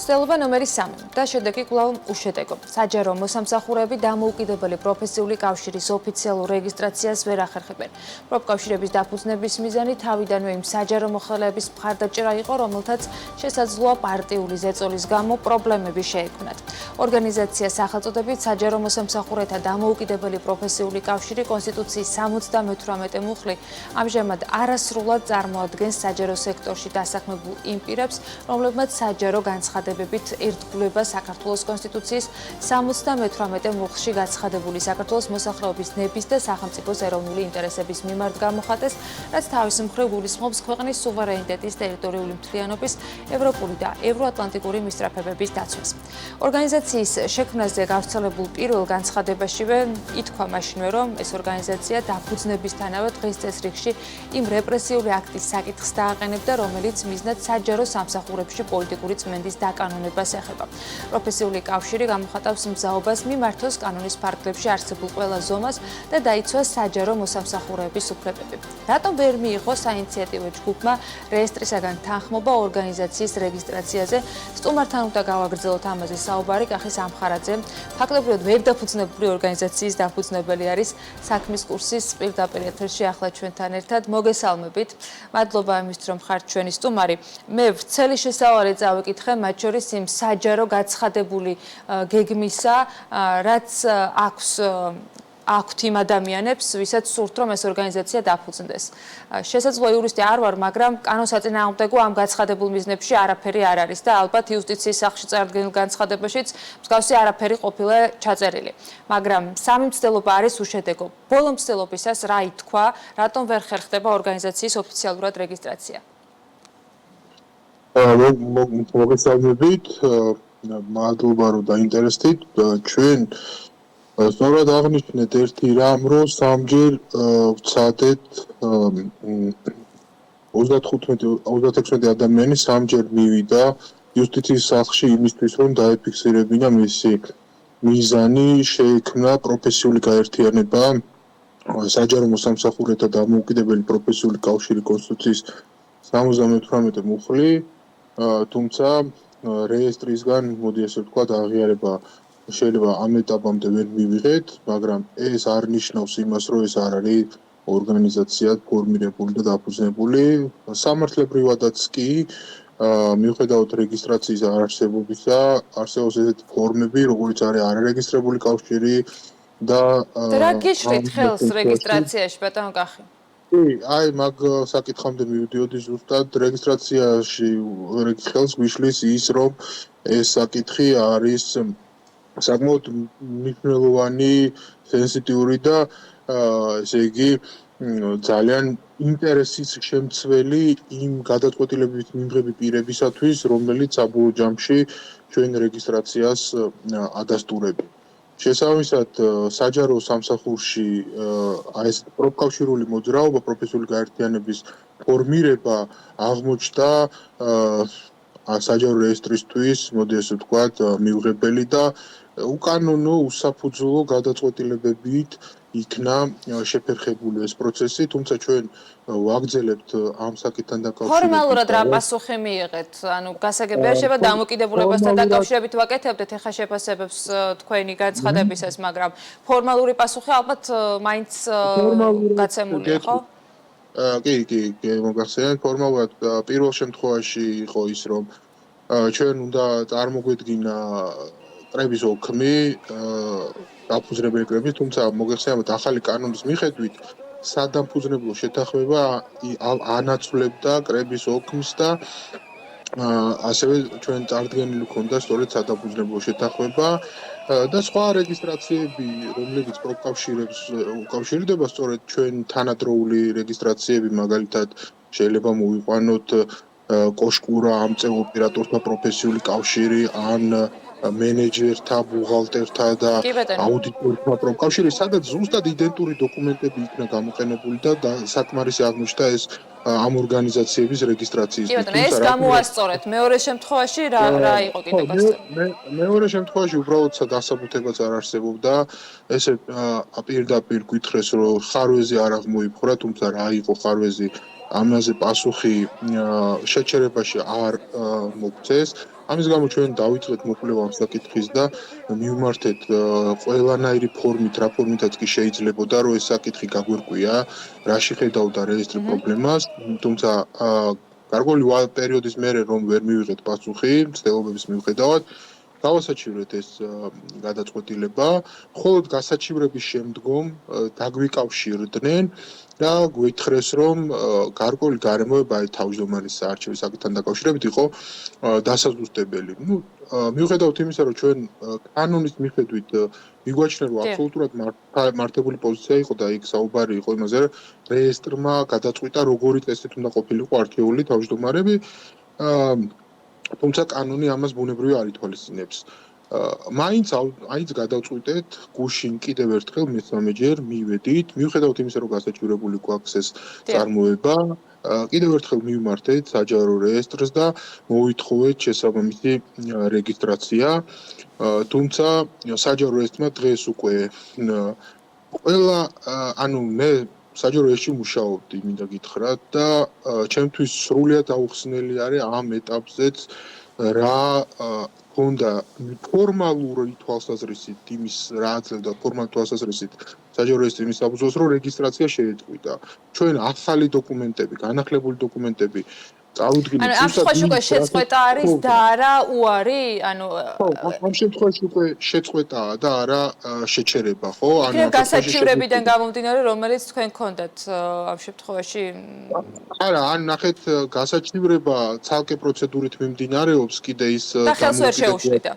მცდელობა ნომერი 3 და შედეგი კვლავ უშედეგო. საჯარო მოსამსახურეები დამოუკიდებელი პროფესიული კავშირის ოფიციალურ რეგისტრაციას ვერ ახერხებენ. პროფკავშირების დაფუძნების მიზანი თავიდანვე იმ საჯარო მოხელეების მხარდაჭერა იყო, რომელთაც შესაძლოა პარტიული ზეწოლის გამო პრობლემები შეექმნათ. ორგანიზაცია სახელწოდებით საჯარო მოსამსახურეთა დამოუკიდებელი პროფესიული კავშირი კონსტიტუციის 78 მუხლი ამჟამად არასრულად წარმოადგენს საჯარო სექტორში დასაქმებულ იმ პირებს, რომლებმაც საჯარო განცხადებებით ერთგულება საქართველოს კონსტიტუციის 78 მუხლში გაცხადებული საქართველოს მოსახლეობის ნების და სახელმწიფოს ეროვნული ინტერესების მიმართ გამოხატეს, რაც თავის მხრივ გულისხმობს ქვეყნის სუვერენიტეტის, ტერიტორიული მთლიანობის, ევროპული და ევროატლანტიკური მისწრაფებების დაცვას. ორგანიზაციის შექმნაზე გავრცელებულ პირველ განცხადებაშივე ითქვა მაშინვე, რომ ეს ორგანიზაცია დაფუძნებისთანავე დღის წესრიგში იმ რეპრესიული აქტის საკითხს დააყენებდა, რომელიც მიზნად საჯარო სამსახურებში პოლიტიკური წმენდის დაკანონებას ეხება. პროფესიული კავშირი გამოხატავს მზაობას მიმართოს კანონის ფარგლებში არსებულ ყველა ზომას და დაიცვას საჯარო მოსამსახურეების უფლებები. რატომ ვერ მიიღო საინიციატივო ჯგუფმა რეესტრისაგან თანხმობა ორგანიზაციის რეგისტრაციაზე? სტუმართან უნდა გავაგრძელოთ ამაზე საუბარი. კახის ამხარაძე, ფაქტობრივად ვერ დაფუძნებული ორგანიზაციის დაფუძნებელი არის, საქმის კურსის პირდაპირ ეთერში ახლა ჩვენთან ერთად. მოგესალმებით. მადლობა იმისთვის, რომ ხართ ჩვენი სტუმარი. მე ვრცელი შესავალი წავიკითხე, მათ შორის იმ საჯარო გაცხადებული გეგმისა, რაც აქვთ იმ ადამიანებს, ვისაც სურთ, რომ ეს ორგანიზაცია დაფუძნდეს. შესაძლოა იურისტი არ ვარ, მაგრამ კანონსაწინააღმდეგო ამ გაცხადებულ მიზნებში არაფერი არ არის და ალბათ იუსტიციის სახლში წარდგენილ განცხადებაშიც მსგავსი არაფერი ყოფილა ჩაწერილი. მაგრამ სამი მცდელობა არის უშედეგო. ბოლო მცდელობისას რა ითქვა, რატომ ვერ ხერხდება ორგანიზაციის ოფიციალურად რეგისტრაცია? მოგესალმებით, მადლობა რომ დაინტერესდით. ჩვენ სწორად აღნიშნეთ ერთი რამ, რომ სამჯერ ვცადეთ 36 ადამიანი სამჯერ მივიდა იუსტიციის სახლში იმისთვის, რომ დაეფიქსირებინა მისი მიზანი, შეექმნა პროფესიული გაერთიანება საჯარო მოსამსახურეთა დამოუკიდებელი პროფესიული კავშირი კონსტიტუციის 78 მუხლი, თუმცა რეესტრისგან, მოდი ასე ვთქვათ, აღიარება შეიძლება ამ ეტაპამდე ვერ მივიღეთ, მაგრამ ეს არ ნიშნავს იმას, რომ ეს არ არის ორგანიზაცია ფორმირებული და დაფუძნებული. სამართლებრივადაც კი, მიუხედავად რეგისტრაციის არარსებობისა, არსებობს ესეთი ფორმები, როგორც არის არარეგისტრირებული კავშირი და რა გიშლით ხელს რეგისტრაციაში, ბატონო კახი? აი, მაგ საკითხამდე მივიდიოდი ზუსტად რეგისტრაციაში ხელს გვიშლის ის, რომ ეს საკითხი არის საკმაოდ მნიშვნელოვანი, სენსიტიური და ესე იგი ძალიან ინტერესის შემცველი იმ გადაწყვეტილებით მიმღები პირებისათვის, რომელიც საბოლოო ჯამში ჩვენ რეგისტრაციას ადასტურებენ. შესაბამისად, საჯარო სამსახურში ეს პროფკავშირული მოძრაობა, პროფესიული გაერთიანების ფორმირება აღმოჩნდა საჯარო რეესტრისთვის, მოდი ასე ვთქვათ, მიუღებელი და უკანონო უსაფუძვლო გადაწყვეტილებებით იქნა შეფერხებული ეს პროცესი, თუმცა ჩვენ ვაგრძელებთ ამ საკითხთან დაკავშირებით. ფორმალურად რა პასუხი მიიღეთ? ანუ გასაგებია შევა დამოკიდებულებასთან დაკავშირებით ვაკეთებდეთ ახლა შეფასებებს თქვენი განცხადებისას, მაგრამ ფორმალური პასუხი ალბათ მაინც გაცემულია, ხო? კი, მოგახსენეთ, ფორმალურად პირველ შემთხვევაში იყო ის, რომ ჩვენ უნდა წარმოგვედგინა კრების ოქმი, დაფუძნებელი კრების, თუმცა მოგეხსენებათ, ახალი კანონის მიხედვით სადამფუძნებლო შეთანხმება ანაცვლებდა კრების ოქმს და ასევე ჩვენ წარდგენილი ქონდა სწორედ სადამფუძნებლო შეთანხმება და სხვა რეგისტრაციები, რომლებიც პროფკავშირებს უკავშირდება, სწორედ ჩვენ თანადროული რეგისტრაციები, მაგალითად შეიძლება მოვიყვანოთ კოშკურა, ამწევ ოპერატორთა პროფესიული კავშირი, ან მენეჯერთა, ბუღალტერთა და აუდიტორთა პროფკავშირი, სადაც ზუსტად იდენტური დოკუმენტები იქნა გამოყენებული და საკმარისი აღმოჩნდა ეს ამ ორგანიზაციების რეგისტრაციის. კი ბატონო, ეს გამოასწორეთ. მეორე შემთხვევაში რა იყო კიდე გასწორებული? მეორე შემთხვევაში უბრალოდ დასაბუთებაც არ არსებობდა. ესე პირდაპირ გითხრეს, რომ ხარვეზი არ აღმოიფხვრა, თუმცა რა იყო ხარვეზი, ამაზე პასუხი შეჩერებაში არ მოგწეს. ამის გამო ჩვენ დავიწყეთ მოკვლევა ამ საკითხის და მივმართეთ ყველანაირი ფორმით, რა ფორმითაც კი შეიძლებოდა, რომ ეს საკითხი გაგვერკვია, რაში ხედავდა რეესტრი პრობლემას, თუმცა გარკვეული პერიოდის მერე რომ ვერ მივიღეთ პასუხი, მცდელობების მიუხედავად, გავასაჩივრეთ ეს გადაწყვეტილება, მხოლოდ გასაჩივრების შემდგომ დაგვიკავშირდნენ და გვითხრეს, რომ გარკვეული გარემოება აი თავმჯდომარის საარჩევნო საკითხთან დაკავშირებით იყო დასაზუსტებელი. მიუხედავად იმისა, რომ ჩვენ კანონის მიხედვით მიგვაჩნია, რომ აბსოლუტურად მართებული პოზიცია იყო და იქ საუბარი იყო იმაზე, რომ რეესტრმა გადაწყვიტა, როგორი წესით უნდა ყოფილიყო არჩეული თავმჯდომარები, თუმცა კანონი ამას ბუნებრივი არ ითვალისწინებს. მაინც გადავწყვიტეთ გუშინ კიდევ ერთხელ მესამეჯერ მივედით, მიუხედავად იმისა, რომ გასაჩივრებული გვაქვს ეს წარმოება, კიდევ ერთხელ მივმართეთ საჯარო რეესტრს და მოვითხოვეთ შესაბამისი რეგისტრაცია, თუმცა საჯარო რეესტრმა დღეს უკვე ყველა მე საჯარო რეესტრში მუშაობდი, მინდა გითხრათ და ჩემთვის სრულიად აუხსნელი არის ამ ეტაპზეც რა ქონდა ფორმალური თვალსაზრისით იმის რა აძლევდა ფორმალური თვალსაზრისით საჯარო რეესტრი იმის საფუძველს, რომ რეგისტრაცია შეეწყვიტა. ჩვენ ახალი დოკუმენტები, განახლებული დოკუმენტები წავუდგინეთ. ანუ ამ შემთხვევაში უკვე შეწყვეტა არის და არა უარი, ამ შემთხვევაში უკვე შეწყვეტაა და არა შეჩერება, ხო? გასაჩივრებიდან გამომდინარე, რომელიც თქვენ გქონდათ ამ შემთხვევაში არა, ნახეთ, გასაჩივრება ცალკე პროცედურით მიმდინარეობს, კიდე ის და ხელს ვერ შეუშლიდა.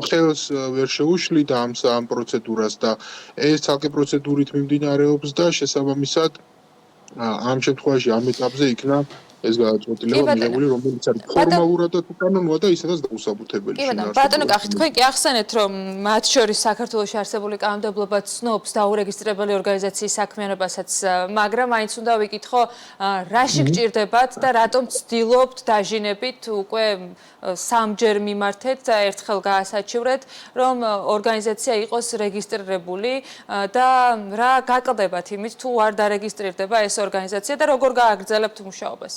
ხელს ვერ შეუშლიდა ამ პროცედურას და ეს ცალკე პროცედურით მიმდინარეობს და შესაბამისად ამ შემთხვევაში ამ ეტაპზე იქნა ეს გადაწყვეტილება მიღებული, რომელიც არის ფორმალურად და კანონურად და ისედაც დაუსაბუთებელი. ბატონო კახი, თქვენ კი ახსენეთ, რომ მათ შორის საქართველოში არსებული კანონმდებლობა ცნობს დაურეგისტრირებული ორგანიზაციის საქმიანობასაც, მაგრამ მაინც უნდა ვიკითხო, რაში გჭირდებათ და რატომ ცდილობთ დაჟინებით უკვე სამჯერ მიმართეთ და ერთხელ გაასაჩივრეთ, რომ ორგანიზაცია იყოს რეგისტრირებული და რა გაკლდებათ იმით, თუ არ დარეგისტრირდება ეს ორგანიზაცია და როგორ გააგრძელებთ მუშაობას?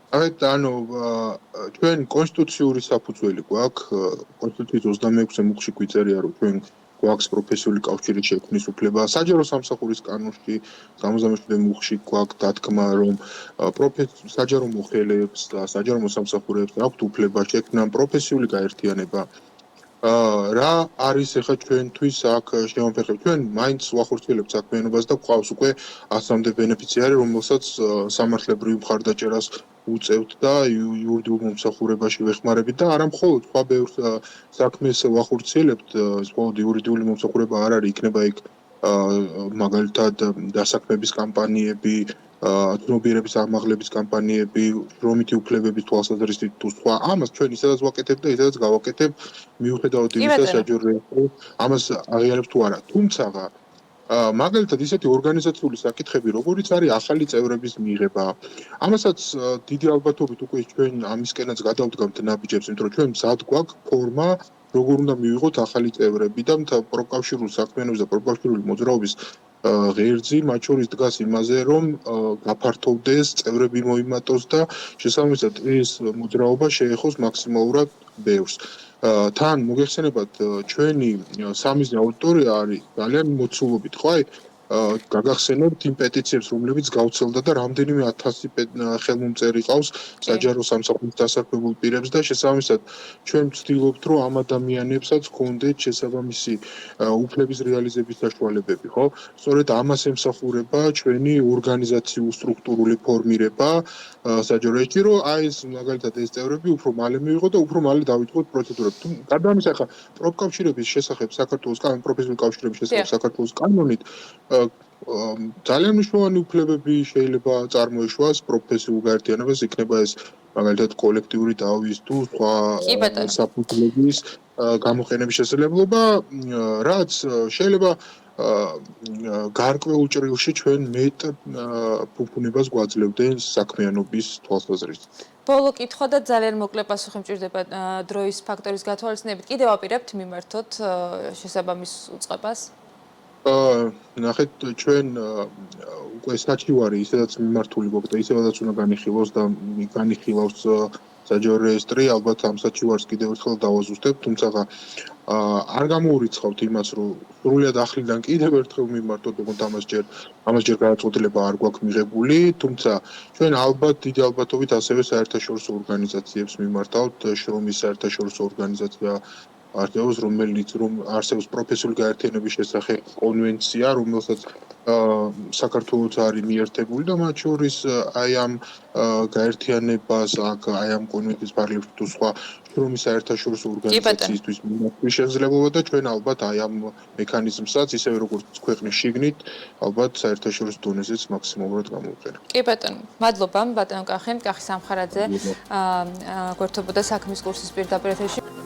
ჩვენ კონსტიტუციური საფუძველი გვაქვს, კონსტიტუციის 26 მუხლში გვიწერია, რომ ჩვენ გვაქვს პროფესიული კავშირის შექმნის უფლება. საჯარო სამსახურის კანონში 67 მუხლში გვაქვს დათქმა, რომ საჯარო მოხელეებს და საჯარო მოსამსახურეებს აქვთ უფლება შექმნან პროფესიული გაერთიანება. რა არის ახლა ჩვენთვის აქ შემოფერხებთ? ჩვენ მაინც ვახორციელებთ საქმიანობას და გვყავს უკვე 100-მდე ბენეფიციარი, რომელსაც სამართლებრივ მხარდაჭერას უწევთ და იურიდიულ მომსახურებაში ვეხმარებით და არა მხოლოდ სხვა ბევრ საქმეს ვახორციელებთ, მხოლოდ იურიდიული მომსახურება არ არის, იქნება იქ მაგალითად დასაქმების კამპანიები, ცნობიერების ამაღლების კამპანიები, შრომითი უფლებების თვალსაზრისით თუ სხვა. ამას ჩვენ ისედაც ვაკეთებთ და ისედაც გავაკეთებ, მიუხედავად იმისა, საჯარო რეესტრი ამას აღიარებს თუ არა. თუმცა მაგალითად ისეთი ორგანიზაციული საკითხები, როგორიც არის ახალი წევრების მიღება. ამასაც დიდი ალბათობით უკვე ჩვენ ამისკენაც გადავდგამთ ნაბიჯებს, იმიტომ რომ ჩვენ მზად გვაქვს ფორმა, როგორ უნდა მივიღოთ ახალი წევრები და პროფკავშირული საქმიანობის და პროფკავშირული მოძრაობის ღერძი მათ შორის დგას იმაზე, რომ გაფართოვდეს, წევრები მოიმატოს და შესაბამისად ეს მოძრაობა შეეხოს მაქსიმალურად ბევრს. თან მოგეხსენებათ, ჩვენი სამიზნე აუდიტორია არის ძალიან მოცულობით, ხო? გაგახსენებთ იმ პეტიციებს, რომლებიც გავცელდა და რამდენიმე 1000 ხელმომწერი ყავს საჯარო სამსახურის დასაქმებულ პირებს და შესაბამისად ჩვენ ვცდილობთ, რომ ამ ადამიანებსაც ჰქონდეთ შესაბამისი უფლების რეალიზების საშუალებები, ხო? სწორედ ამას ემსახურება ჩვენი ორგანიზაციული სტრუქტურული ფორმირება საჯარო რეესტრი, რომ ეს მაგალითად ეს წევრები უფრო მალე მივიღო და უფრო მალე დავიწყოთ პროცედურები. გადამის ახლა პროფკავშირების შესახებ საქართველოს პროფესიული კავშირების შესახებ საქართველოს კანონით ძალიან მნიშვნელოვანი უფლებები შეიძლება წარმოეშვას პროფესიულ გაერთიანებას, იქნება ეს მაგალითად კოლექტიური დავის თუ სხვა საფუძვლების გამოყენების შესაძლებლობა, რაც შეიძლება გარკვეულ ჭრილში ჩვენ მეტ ფუფუნებას გვაძლევდნენ საქმიანობის თვალსაზრისით. ბოლო კითხვა და ძალიან მოკლე პასუხი მჭირდება დროის ფაქტორის გათვალისწინებით. კიდევ აპირებთ მიმართოთ შესაბამის უწყებას? ნახეთ, ჩვენ უკვე საჩივარი ისედაც მიმართული გვაქვს და ისედაც უნდა განიხილოს და განიხილავს საჯარო რეესტრი, ალბათ ამ საჩივარს კიდევ ერთხელ დავაზუსტებ, თუმცა არ გამოურიცხავთ იმას, რომ სრულად ახლიდან კიდევ ერთხელ მიმართოთ, თუმცა ამას ჯერ გადაწყვეტილება არ გვაქვს მიღებული, თუმცა ჩვენ ალბათ დიდი ალბათობით ასევე საერთაშორისო ორგანიზაციებს მიმართავთ, შრომის საერთაშორისო ორგანიზაცია არსებობს, რომელიც არსებობს პროფესიული გაერთიანების შესახებ კონვენცია, რომელსაც საქართველოს არის მიერთებული და მათ შორის აი ამ გაერთიანებას, აი ამ კონვენციის პარალელურად თუ სხვა შრომის საერთაშორისო ორგანიზაციისთვის მიმართვის შესაძლებლობა და ჩვენ ალბათ აი ამ მექანიზმსაც ისევე როგორც ქვეყნის შიგნით ალბათ საერთაშორისო დონეზეც მაქსიმალურად გამოვიყენებთ. კი ბატონო, მადლობა ბატონო კახი სამხარაძე გვერდთობოდა საქმის კურსის პირდაპირ ეთერში.